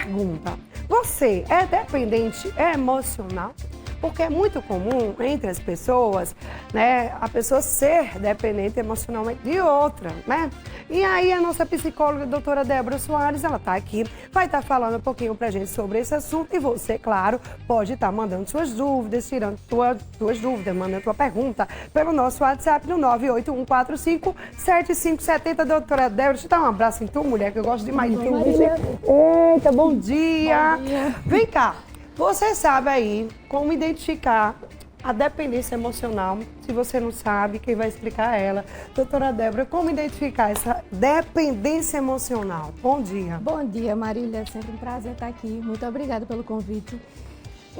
Pergunta: você é dependente emocional? Porque é muito comum entre as pessoas, né, a pessoa ser dependente emocionalmente de outra, né? E aí a nossa psicóloga, a doutora Débora Soares, ela está aqui, vai estar falando um pouquinho pra gente sobre esse assunto e você, claro, pode estar mandando suas dúvidas, tirando tuas dúvidas, mandando tua pergunta pelo nosso WhatsApp no 981457570. Doutora Débora, deixa eu dar um abraço em tu, mulher, que eu gosto demais de tu. Eita, bom dia! Bom dia. Vem cá. Você sabe aí como identificar a dependência emocional? Se você não sabe, quem vai explicar é ela. Doutora Débora, como identificar essa dependência emocional? Bom dia. Bom dia, Marília. É sempre um prazer estar aqui. Muito obrigada pelo convite.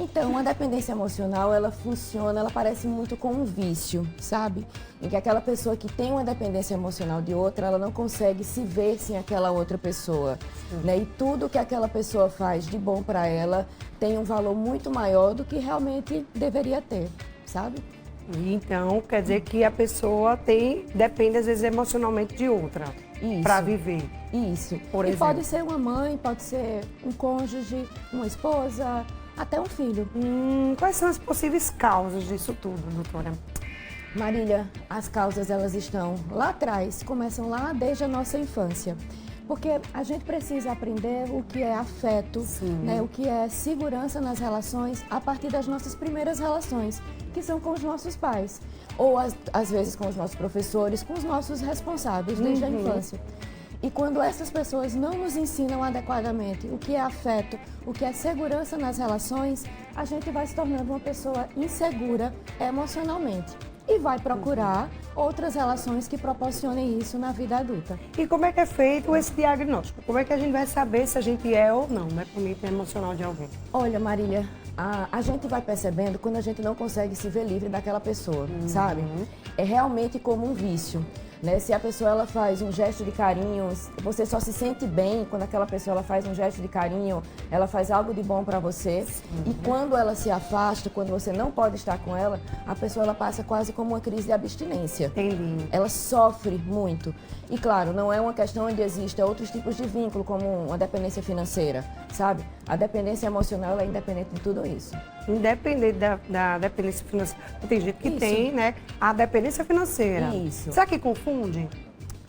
Então, a dependência emocional, ela funciona, ela parece muito com um vício, sabe? Em que aquela pessoa que tem uma dependência emocional de outra, ela não consegue se ver sem aquela outra pessoa, né? E tudo que aquela pessoa faz de bom para ela tem um valor muito maior do que realmente deveria ter, sabe? Então, quer dizer que a pessoa depende às vezes emocionalmente de outra para viver. Isso. Por e exemplo. pode ser uma mãe, pode ser um cônjuge, uma esposa, até um filho. Quais são as possíveis causas disso tudo, doutora? Marília, as causas elas estão lá atrás, começam lá desde a nossa infância. Porque a gente precisa aprender o que é afeto, né, o que é segurança nas relações a partir das nossas primeiras relações, que são com os nossos pais. Ou às vezes com os nossos professores, com os nossos responsáveis desde a infância. E quando essas pessoas não nos ensinam adequadamente o que é afeto, o que é segurança nas relações, a gente vai se tornando uma pessoa insegura emocionalmente e vai procurar outras relações que proporcionem isso na vida adulta. E como é que é feito esse diagnóstico? Como é que a gente vai saber se a gente é ou não dependente emocional de alguém? Olha, Marília, a gente vai percebendo quando a gente não consegue se ver livre daquela pessoa, sabe? É realmente como um vício. Né? Se a pessoa ela faz um gesto de carinho, você só se sente bem quando aquela pessoa ela faz um gesto de carinho, ela faz algo de bom para você. E quando ela se afasta, quando você não pode estar com ela, a pessoa ela passa quase como uma crise de abstinência. Entendi. Ela sofre muito. E claro, não é uma questão onde existem outros tipos de vínculo, como uma dependência financeira, sabe? A dependência emocional ela é independente de tudo isso. Independente da dependência financeira. Tem gente que tem, né, a dependência financeira. Isso. Será que confunde?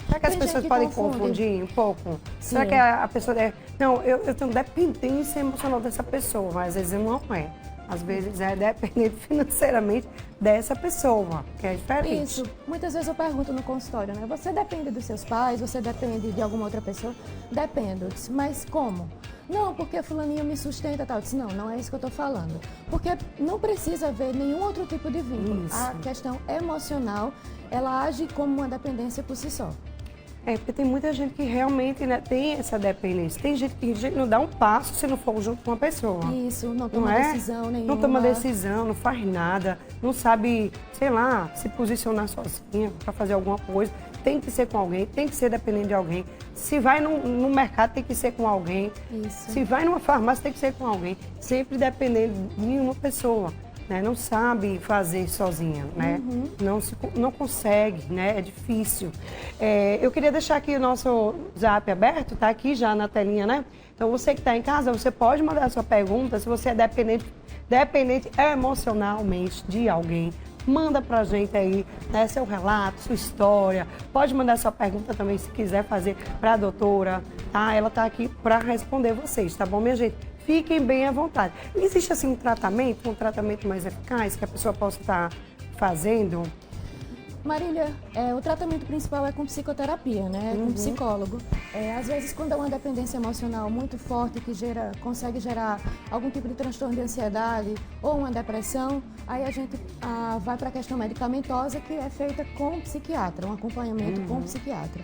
Será que as Tem pessoas gente que podem confunde. confundir um pouco? Sim. Será que a pessoa... Não, eu tenho dependência emocional dessa pessoa, mas às vezes não é. Às vezes é dependente financeiramente dessa pessoa, que é diferente. Isso. Muitas vezes eu pergunto no consultório, né? Você depende dos seus pais? Você depende de alguma outra pessoa? Dependo. Eu disse, mas como? Não, porque fulaninho me sustenta e tal. Eu disse, não é isso que eu tô falando. Porque não precisa haver nenhum outro tipo de vínculo. Isso. A questão emocional, ela age como uma dependência por si só. É, porque tem muita gente que realmente, né, tem essa dependência. Tem gente que não dá um passo se não for junto com uma pessoa. Isso, não toma decisão nenhuma. Não toma decisão, não faz nada, não sabe, sei lá, se posicionar sozinha para fazer alguma coisa. Tem que ser com alguém, tem que ser dependente de alguém. Se vai no mercado, tem que ser com alguém. Isso. Se vai numa farmácia, tem que ser com alguém. Sempre dependendo de uma pessoa. Né? Não sabe fazer sozinha, né? Não consegue, né? É difícil. Eu queria deixar aqui o nosso Zap aberto, tá aqui já na telinha, né? Então você que está em casa, você pode mandar a sua pergunta, se você é dependente emocionalmente de alguém. Manda pra gente aí, né, seu relato, sua história. Pode mandar sua pergunta também, se quiser fazer pra doutora, tá? Ela tá aqui para responder vocês, tá bom, minha gente? Fiquem bem à vontade. Existe, assim, um tratamento mais eficaz que a pessoa possa estar fazendo? Marília, o tratamento principal é com psicoterapia, né? Com psicólogo. Às vezes, quando é uma dependência emocional muito forte, que consegue gerar algum tipo de transtorno de ansiedade ou uma depressão, aí a gente vai para a questão medicamentosa, que é feita com o psiquiatra, um acompanhamento com o psiquiatra.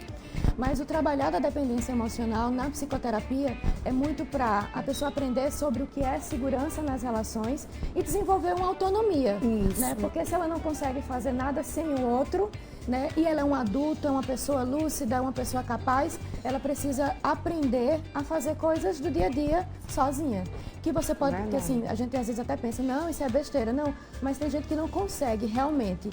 Mas o trabalhar da dependência emocional na psicoterapia é muito para a pessoa aprender sobre o que é segurança nas relações e desenvolver uma autonomia, né? Porque se ela não consegue fazer nada sem o outro, né? E ela é um adulto, é uma pessoa lúcida, é uma pessoa capaz, ela precisa aprender a fazer coisas do dia a dia sozinha. Que você pode, porque assim, a gente às vezes até pensa, não, isso é besteira, não, mas tem gente que não consegue realmente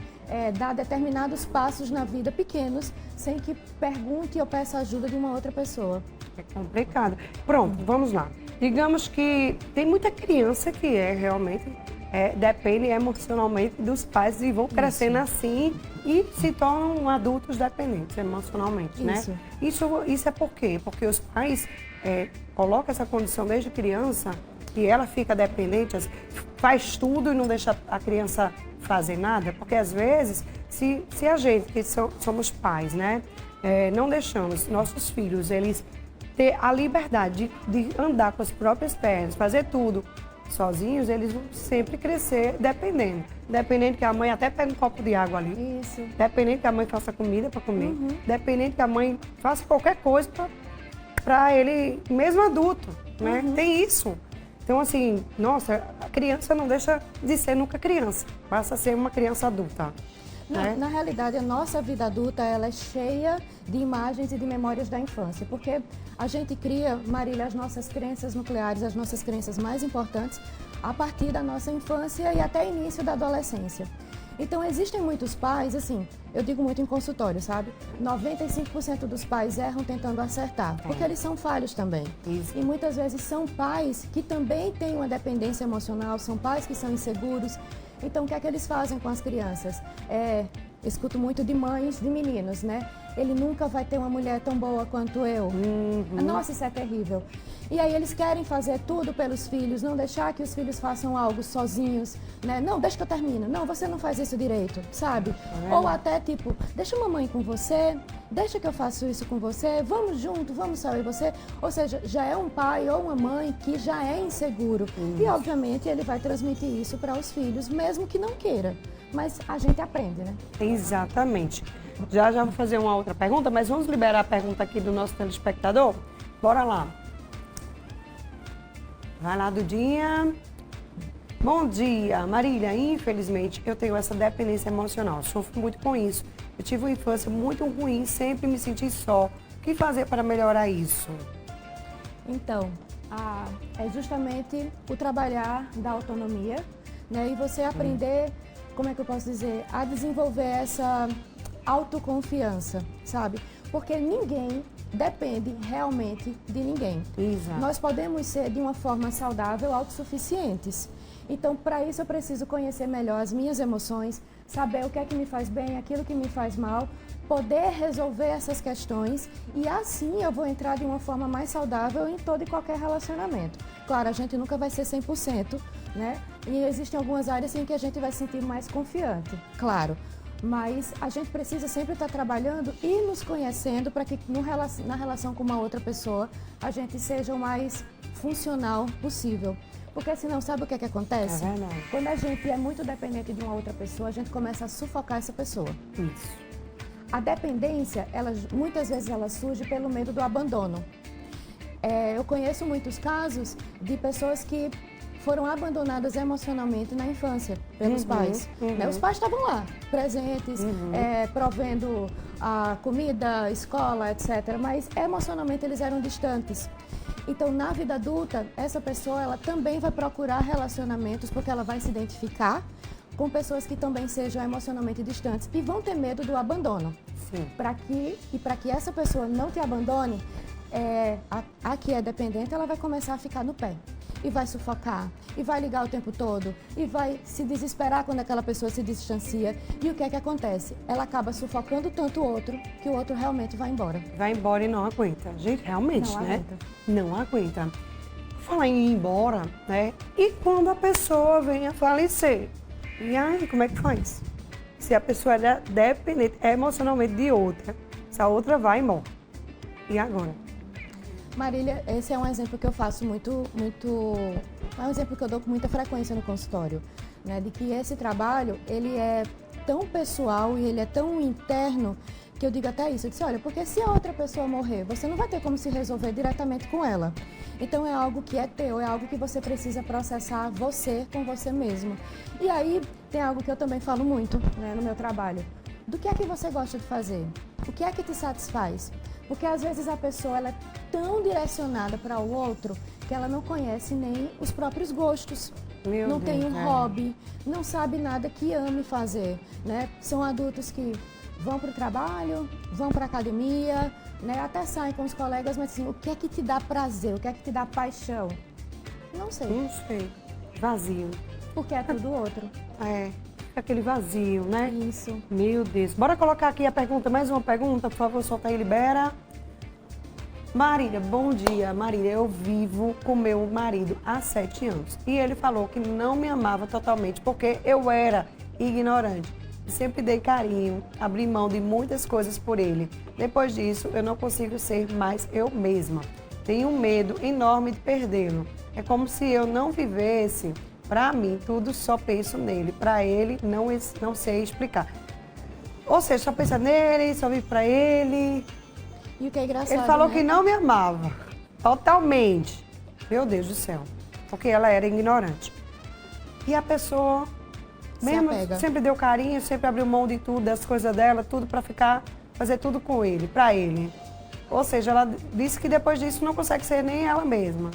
dar determinados passos na vida pequenos sem que pergunte ou peça ajuda de uma outra pessoa. É complicado. Pronto, vamos lá. Digamos que tem muita criança que realmente depende emocionalmente dos pais e vão crescendo assim e se tornam adultos dependentes emocionalmente, né? Isso é por quê? Porque os pais colocam essa condição desde criança e ela fica dependente, faz tudo e não deixa a criança fazer nada, porque às vezes, se a gente, que somos pais, né, não deixamos nossos filhos, eles ter a liberdade de andar com as próprias pernas, fazer tudo sozinhos, eles vão sempre crescer dependendo. Dependendo que a mãe até pegue um copo de água ali. Isso. Dependendo que a mãe faça comida para comer. Dependendo que a mãe faça qualquer coisa para ele, mesmo adulto, né? Tem isso. Então, assim, nossa, a criança não deixa de ser nunca criança. Passa a ser uma criança adulta. Né? Na realidade, a nossa vida adulta ela é cheia de imagens e de memórias da infância, porque a gente cria, Marília, as nossas crenças nucleares, as nossas crenças mais importantes, a partir da nossa infância e até início da adolescência. Então, existem muitos pais, assim, eu digo muito em consultório, sabe? 95% dos pais erram tentando acertar, porque eles são falhos também. Isso. E muitas vezes são pais que também têm uma dependência emocional, são pais que são inseguros. Então, o que é que eles fazem com as crianças? Escuto muito de mães de meninos, né? Ele nunca vai ter uma mulher tão boa quanto eu. Nossa, isso é terrível. E aí eles querem fazer tudo pelos filhos, não deixar que os filhos façam algo sozinhos, né? Não, deixa que eu termino. Não, você não faz isso direito, sabe? Ou até tipo, deixa a mamãe com você, deixa que eu faço isso com você, vamos junto, vamos só eu e você. Ou seja, já é um pai ou uma mãe que já é inseguro. E obviamente ele vai transmitir isso para os filhos, mesmo que não queira. Mas a gente aprende, né? Exatamente. Já vou fazer uma outra pergunta, mas vamos liberar a pergunta aqui do nosso telespectador? Bora lá. Vai lá, Dudinha. Bom dia, Marília. Infelizmente, eu tenho essa dependência emocional. Sofro muito com isso. Eu tive uma infância muito ruim, sempre me senti só. O que fazer para melhorar isso? Então, é justamente o trabalhar da autonomia, né? E você aprender, como é que eu posso dizer, a desenvolver essa autoconfiança, sabe? Porque ninguém depende realmente de ninguém. Exato. Nós podemos ser, de uma forma saudável, autossuficientes. Então, para isso, eu preciso conhecer melhor as minhas emoções, saber o que é que me faz bem, aquilo que me faz mal, poder resolver essas questões e assim eu vou entrar de uma forma mais saudável em todo e qualquer relacionamento. Claro, a gente nunca vai ser 100%, né? E existem algumas áreas em que a gente vai se sentir mais confiante, claro. Mas a gente precisa sempre estar trabalhando e nos conhecendo para que na relação com uma outra pessoa a gente seja o mais funcional possível. Porque senão, sabe o que é que acontece? É verdade. Quando a gente é muito dependente de uma outra pessoa, a gente começa a sufocar essa pessoa. Isso. A dependência, muitas vezes ela surge pelo medo do abandono. Eu conheço muitos casos de pessoas que foram abandonadas emocionalmente na infância pelos pais. Né? Os pais estavam lá, presentes, provendo a comida, escola, etc. Mas emocionalmente eles eram distantes. Então, na vida adulta, essa pessoa ela também vai procurar relacionamentos porque ela vai se identificar com pessoas que também sejam emocionalmente distantes e vão ter medo do abandono. Sim. Para que essa pessoa não te abandone, a que é dependente, ela vai começar a ficar no pé. E vai sufocar, e vai ligar o tempo todo, e vai se desesperar quando aquela pessoa se distancia. E o que é que acontece? Ela acaba sufocando tanto o outro, que o outro realmente vai embora. Vai embora e não aguenta. Gente, realmente, Não né? aguenta. Não aguenta. Falar em ir embora, né? E quando a pessoa vem a falecer? E aí, como é que faz? Se a pessoa é dependente emocionalmente de outra, essa outra vai embora. E agora? Marília, esse é um exemplo que eu faço é um exemplo que eu dou com muita frequência no consultório, né? De que esse trabalho, ele é tão pessoal e ele é tão interno que eu digo até isso. Eu disse, olha, porque se a outra pessoa morrer, você não vai ter como se resolver diretamente com ela. Então é algo que é teu, é algo que você precisa processar você com você mesmo. E aí tem algo que eu também falo muito, né, no meu trabalho. Do que é que você gosta de fazer? O que é que te satisfaz? Porque às vezes a pessoa ela é tão direcionada para o outro que ela não conhece nem os próprios gostos. Não tem um hobby, não sabe nada que ame fazer, né? São adultos que vão para o trabalho, vão para a academia, né? Até saem com os colegas, mas assim, o que é que te dá prazer? O que é que te dá paixão? Não sei. Não sei. Vazio. Porque é tudo outro. É, aquele vazio, né? Isso. Meu Deus. Bora colocar aqui a pergunta, mais uma pergunta, por favor, solta aí, libera. Marília, bom dia. Marília, eu vivo com meu marido há 7 anos. E ele falou que não me amava totalmente porque eu era ignorante. Sempre dei carinho, abri mão de muitas coisas por ele. Depois disso, eu não consigo ser mais eu mesma. Tenho um medo enorme de perdê-lo. É como se eu não vivesse. Para mim, tudo só penso nele. Para ele, não sei explicar. Ou seja, só pensa nele, só vive para ele. E o que é engraçado, Ele falou né? que não me amava. Totalmente. Meu Deus do céu. Porque ela era ignorante. E a pessoa, mesmo apega. sempre deu carinho, sempre abriu mão de tudo, das coisas dela, tudo para fazer tudo com ele, para ele. Ou seja, ela disse que depois disso não consegue ser nem ela mesma.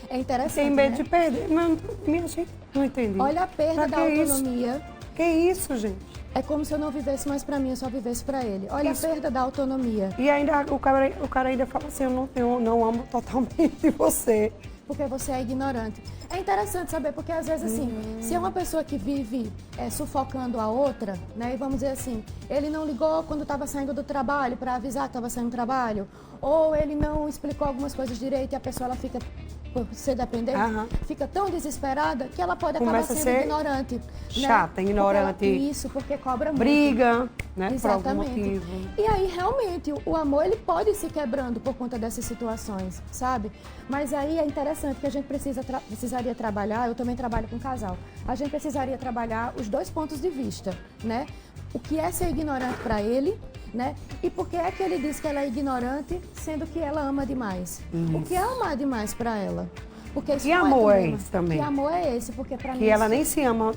É interessante, Tem medo né? de perder. Mas, minha gente, não entendi. Olha a perda Pra da que isso? autonomia. Que isso, gente? É como se eu não vivesse mais pra mim, eu só vivesse pra ele. Olha Isso. a perda da autonomia. E ainda o cara ainda fala assim, eu não amo totalmente você. Porque você é ignorante. É interessante saber, porque às vezes assim, se é uma pessoa que vive sufocando a outra, né? E vamos dizer assim, ele não ligou quando estava saindo do trabalho para avisar que estava saindo do trabalho, ou ele não explicou algumas coisas direito e a pessoa ela fica, por ser dependente, Aham. fica tão desesperada que ela pode Começa acabar a sendo ser ignorante. chata, né? ignorante. Porque isso, porque cobra muito. Briga, né? Por algum Exatamente. motivo. E aí, realmente, o amor, ele pode ir se quebrando por conta dessas situações, sabe? Mas aí é interessante que a gente precisaria trabalhar, eu também trabalho com casal, a gente precisaria trabalhar os 2 pontos de vista, né? O que é ser ignorante para ele, né? E por que é que ele diz que ela é ignorante, sendo que ela ama demais? O que é amar demais para ela? Porque isso Que não amor é problema. esse também? Que amor é esse? Porque para mim... Que ela nem se ama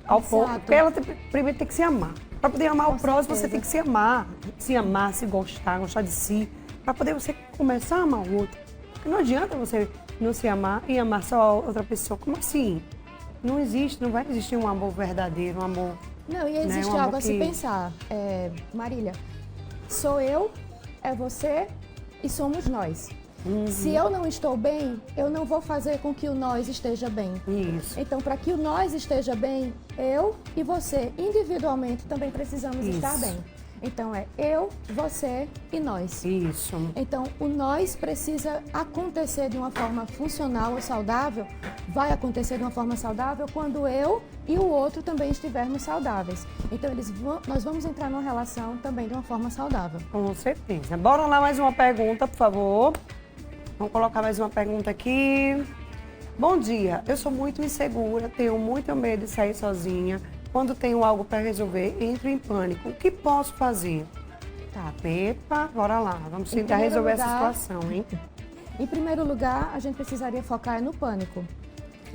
ao ponto. Exato. Porque ela primeiro tem que se amar. Para poder amar Com o próximo, certeza. você tem que se amar. Se amar, se gostar, gostar de si. Para poder você começar a amar o outro. Porque não adianta você não se amar e amar só outra pessoa. Como assim? Não existe, não vai existir um amor verdadeiro, um amor... Não, e existe um amor algo a se que- pensar. Marília, sou eu, é você e somos nós. Se eu não estou bem, eu não vou fazer com que o nós esteja bem. Isso. Então, para que o nós esteja bem, eu e você, individualmente, também precisamos Isso. estar bem. Então, é eu, você e nós. Isso. Então, o nós precisa acontecer de uma forma funcional ou saudável, vai acontecer de uma forma saudável quando eu e o outro também estivermos saudáveis. Então, nós vamos entrar numa relação também de uma forma saudável. Com certeza. Bora lá mais uma pergunta, por favor. Vamos colocar mais uma pergunta aqui. Bom dia, eu sou muito insegura, tenho muito medo de sair sozinha. Quando tenho algo para resolver, entro em pânico. O que posso fazer? Tá, Pepa, bora lá. Vamos Em tentar primeiro resolver essa lugar- situação, hein? Em primeiro lugar, a gente precisaria focar no pânico,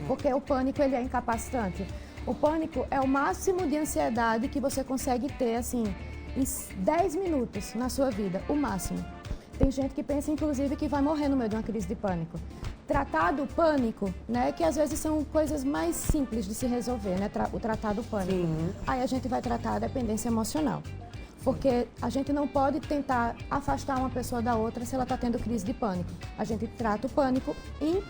porque o pânico ele é incapacitante. O pânico é o máximo de ansiedade que você consegue ter, assim, em 10 minutos na sua vida, o máximo. Tem gente que pensa, inclusive, que vai morrer no meio de uma crise de pânico. Tratar do pânico, né, que às vezes são coisas mais simples de se resolver, né, o tratar do pânico. Sim. Aí a gente vai tratar a dependência emocional. Porque a gente não pode tentar afastar uma pessoa da outra se ela está tendo crise de pânico. A gente trata o pânico e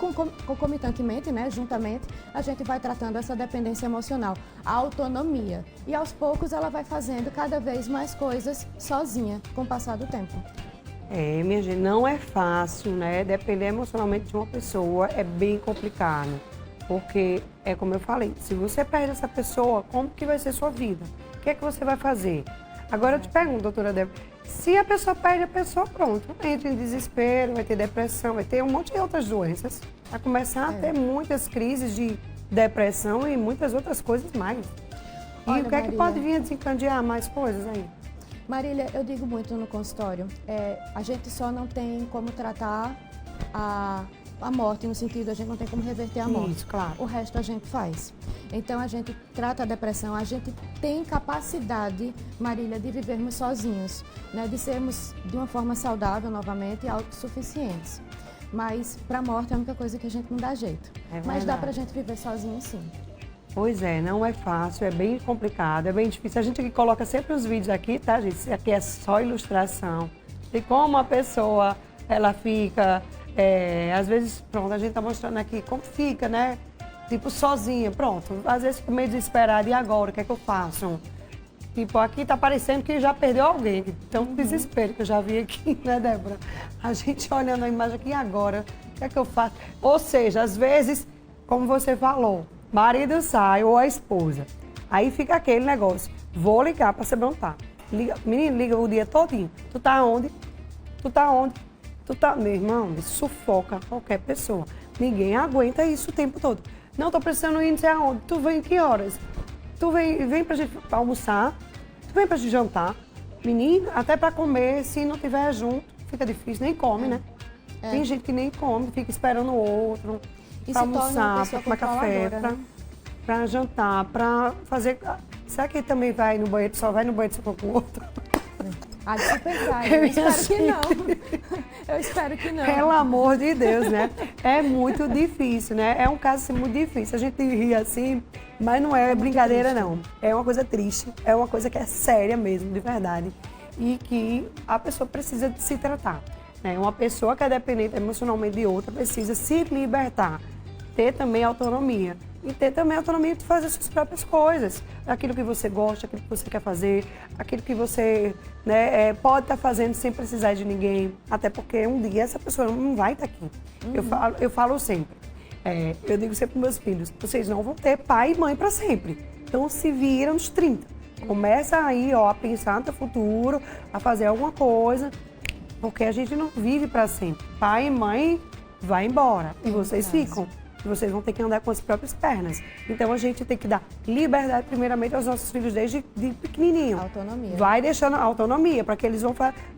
concomitantemente, né, juntamente, a gente vai tratando essa dependência emocional, a autonomia. E aos poucos ela vai fazendo cada vez mais coisas sozinha com o passar do tempo. É, minha gente, não é fácil, né? Depender emocionalmente de uma pessoa é bem complicado. Porque, é como eu falei, se você perde essa pessoa, como que vai ser sua vida? O que é que você vai fazer? Agora eu te pergunto, doutora Débora, se a pessoa perde a pessoa, pronto, entra em desespero, vai ter depressão, vai ter um monte de outras doenças. Vai começar a ter muitas crises de depressão e muitas outras coisas mais. E Olha, o que é que Marília, pode vir a desencadear mais coisas aí? Marília, eu digo muito no consultório, a gente só não tem como tratar a morte, no sentido, a gente não tem como reverter a morte. Isso, claro. O resto a gente faz. Então, a gente trata a depressão, a gente tem capacidade, Marília, de vivermos sozinhos, né? De sermos, de uma forma saudável, novamente, autossuficientes. Mas, para a morte, é a única coisa que a gente não dá jeito. É Mas dá verdade. pra gente viver sozinho, sim. Pois é, não é fácil, é bem complicado, é bem difícil. A gente aqui coloca sempre os vídeos aqui, tá, gente? Isso aqui é só ilustração de como a pessoa, ela fica Às vezes, pronto, a gente tá mostrando aqui como fica, né? Tipo, sozinha, pronto. Às vezes fico meio desesperada, e agora, o que é que eu faço? Tipo, aqui tá parecendo que já perdeu alguém. Então, desespero que eu já vi aqui, né, Débora? A gente olhando a imagem aqui, e agora, o que é que eu faço? Ou seja, às vezes, como você falou, marido sai ou a esposa. Aí fica aquele negócio, vou ligar pra saber onde tá. Liga, menino, liga o dia todinho. Tu tá onde? Tu tá onde? Tu tá... Meu irmão, isso sufoca qualquer pessoa. Ninguém aguenta isso o tempo todo. Não, tô precisando ir, não sei aonde. Tu vem que horas? Tu vem pra gente almoçar, tu vem pra gente jantar. Menino, até pra comer, se não tiver junto, fica difícil, nem come, né? Tem gente que nem come, fica esperando o outro, E pra se torna uma almoçar, pessoa pra tomar café, controladora, né? pra jantar, pra fazer... Será que ele também vai no banheiro, só vai no banheiro se for com o outro? Há de se pensar, eu espero que não. Eu espero que não. Pelo amor de Deus, né? É muito difícil, né? É um caso assim, muito difícil. A gente ri assim, mas não é brincadeira, não. É uma coisa triste, é uma coisa que é séria mesmo, de verdade. E que a pessoa precisa de se tratar, né? Uma pessoa que é dependente emocionalmente de outra precisa se libertar, ter também autonomia. E ter também a autonomia de fazer suas próprias coisas. Aquilo que você gosta, aquilo que você quer fazer, aquilo que você, né, pode estar fazendo sem precisar de ninguém. Até porque um dia essa pessoa não vai estar aqui. Eu falo sempre, eu digo sempre para meus filhos, vocês não vão ter pai e mãe para sempre. Então se viram nos 30. Começa aí, ó, a pensar no teu futuro, a fazer alguma coisa, porque a gente não vive para sempre. Pai e mãe vai embora e vocês ficam. E vocês vão ter que andar com as próprias pernas. Então a gente tem que dar liberdade primeiramente aos nossos filhos desde pequenininho. Autonomia. Vai deixando a autonomia para que eles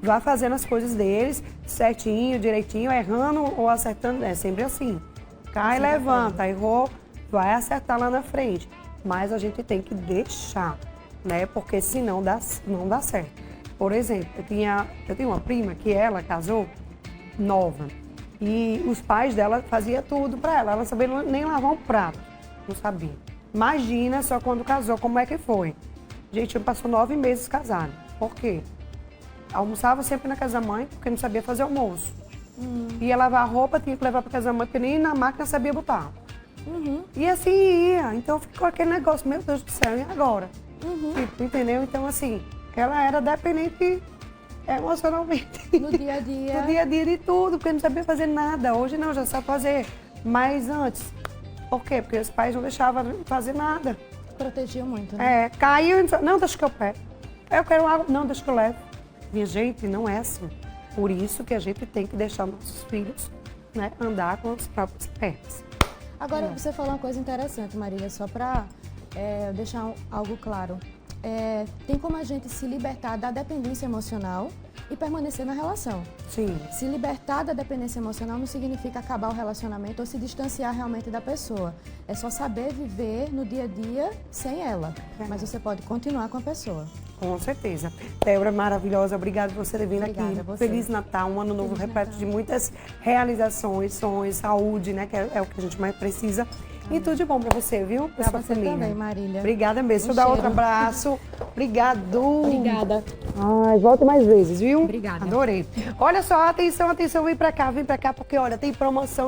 vá fazendo as coisas deles certinho, direitinho, errando ou acertando. É sempre assim. Cai, levanta, errou, vai acertar lá na frente. Mas a gente tem que deixar, né? Porque senão não dá certo. Por exemplo, eu tenho uma prima que ela casou nova. E os pais dela faziam tudo para ela. Ela não sabia nem lavar um prato. Não sabia. Imagina só quando casou, como é que foi. Gente, passou 9 meses casado. Por quê? Almoçava sempre na casa da mãe, porque não sabia fazer almoço. Ia lavar roupa, tinha que levar para casa da mãe, porque nem na máquina sabia botar. E assim ia. Então ficou aquele negócio, meu Deus do céu, e agora? Tipo, entendeu? Então assim, ela era dependente emocionalmente. No dia a dia. No dia a dia de tudo, porque não sabia fazer nada. Hoje não, já sabe fazer. Mas antes, por quê? Porque os pais não deixavam fazer nada. Protegiam muito, né? Caiu e não, deixa que eu pego. Eu quero água, não, deixa que eu levo. Minha gente, não é assim. Por isso que a gente tem que deixar nossos filhos, né, andar com as próprias pernas. Agora, você falou uma coisa interessante, Marília, só para deixar algo claro. Tem como a gente se libertar da dependência emocional e permanecer na relação. Sim. Se libertar da dependência emocional não significa acabar o relacionamento ou se distanciar realmente da pessoa. É só saber viver no dia a dia sem ela. Mas você pode continuar com a pessoa. Com certeza. Débora, maravilhosa, obrigada por você ter vindo Obrigada aqui. a você. Feliz Natal, um ano novo Feliz repleto Natal. de muitas realizações, sonhos, saúde, né? Que é o que a gente mais precisa. E tudo de bom pra você, viu? Pra sua você família. também, Marília. Obrigada mesmo. Deixa eu dar outro abraço. Obrigado. Obrigada. Ai, volte mais vezes, viu? Obrigada. Adorei. Olha só, atenção, atenção, vem pra cá, porque olha, tem promoção